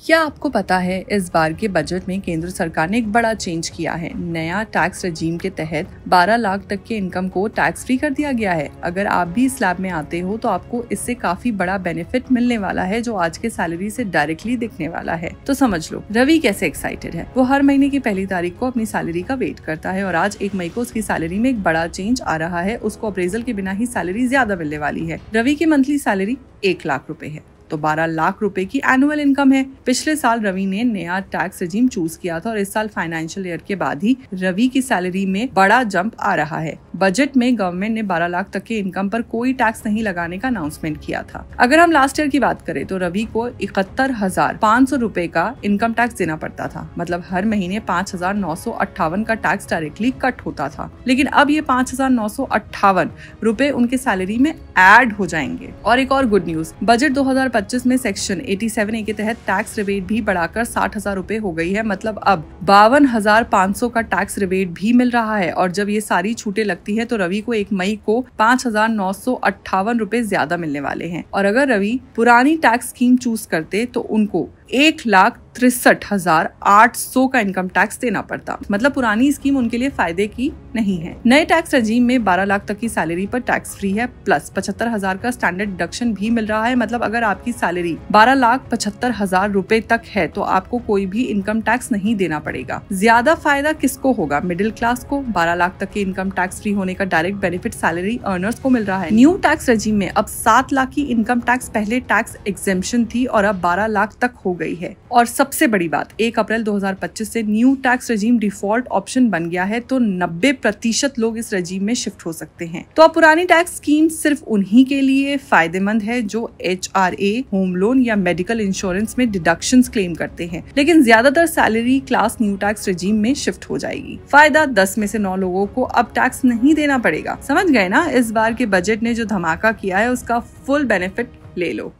क्या आपको पता है इस बार के बजट में केंद्र सरकार ने एक बड़ा चेंज किया है। नया टैक्स रजीम के तहत 12 लाख तक के इनकम को टैक्स फ्री कर दिया गया है। अगर आप भी इस स्लैब में आते हो तो आपको इससे काफी बड़ा बेनिफिट मिलने वाला है, जो आज के सैलरी से डायरेक्टली दिखने वाला है। तो समझ लो रवि कैसे एक्साइटेड है। वो हर महीने की पहली तारीख को अपनी सैलरी का वेट करता है और आज 1 मई को उसकी सैलरी में एक बड़ा चेंज आ रहा है। उसको अप्रेजल के बिना ही सैलरी ज्यादा मिलने वाली है। रवि की मंथली सैलरी 1 लाख रुपए है तो 12 लाख रुपए की एनुअल इनकम है। पिछले साल रवि ने नया टैक्स रजीम चूज किया था और इस साल फाइनेंशियल ईयर के बाद ही रवि की सैलरी में बड़ा जंप आ रहा है। बजट में गवर्नमेंट ने 12 लाख तक के इनकम पर कोई टैक्स नहीं लगाने का अनाउंसमेंट किया था। अगर हम लास्ट ईयर की बात करें तो रवि को 71,500 रुपए का इनकम टैक्स देना पड़ता था। मतलब हर महीने 5,958 का टैक्स डायरेक्टली कट होता था। लेकिन अब ये 5,958 रुपए उनके सैलरी में ऐड हो जाएंगे। और एक और गुड न्यूज, बजट 2025 में सेक्शन 87A के तहत टैक्स रिबेट भी बढ़ाकर 60,000 रुपए हो गई है। मतलब अब 52,500 का टैक्स रिबेट भी मिल रहा है। और जब ये सारी छूटें लगती है तो रवि को 1 मई को 5,958 रुपए ज्यादा मिलने वाले हैं। और अगर रवि पुरानी टैक्स स्कीम चूज करते तो उनको 1,63,800 का इनकम टैक्स देना पड़ता। मतलब पुरानी स्कीम उनके लिए फायदे की नहीं है। नए टैक्स रजीम में 12 लाख तक की सैलरी पर टैक्स फ्री है, प्लस 75,000 का स्टैंडर्ड डिडक्शन भी मिल रहा है। मतलब अगर आपकी सैलरी 12,75,000 रुपए तक है तो आपको कोई भी इनकम टैक्स नहीं देना पड़ेगा। ज्यादा फायदा किसको होगा? मिडिल क्लास को। 12 लाख तक के इनकम टैक्स फ्री होने का डायरेक्ट बेनिफिट सैलरी अर्नर्स को मिल रहा है। न्यू टैक्स रजीम में अब 7 लाख की इनकम टैक्स पहले टैक्स एग्जेम्पशन थी और अब 12 लाख तक हो गई है। और सबसे बड़ी बात, 1 अप्रैल 2025 से न्यू टैक्स रजीम डिफॉल्ट ऑप्शन बन गया है तो 90% लोग इस रजीम में शिफ्ट हो सकते हैं। तो अब पुरानी टैक्स स्कीम सिर्फ उन्हीं के लिए फायदेमंद है जो HRA, होम लोन या मेडिकल इंश्योरेंस में डिडक्शंस क्लेम करते हैं। लेकिन ज्यादातर सैलरी क्लास न्यू टैक्स रजीम में शिफ्ट हो जाएगी। फायदा 10 में से 9 लोगों को अब टैक्स नहीं देना पड़ेगा। समझ गए ना? इस बार के बजट ने जो धमाका किया है उसका फुल बेनिफिट ले लो।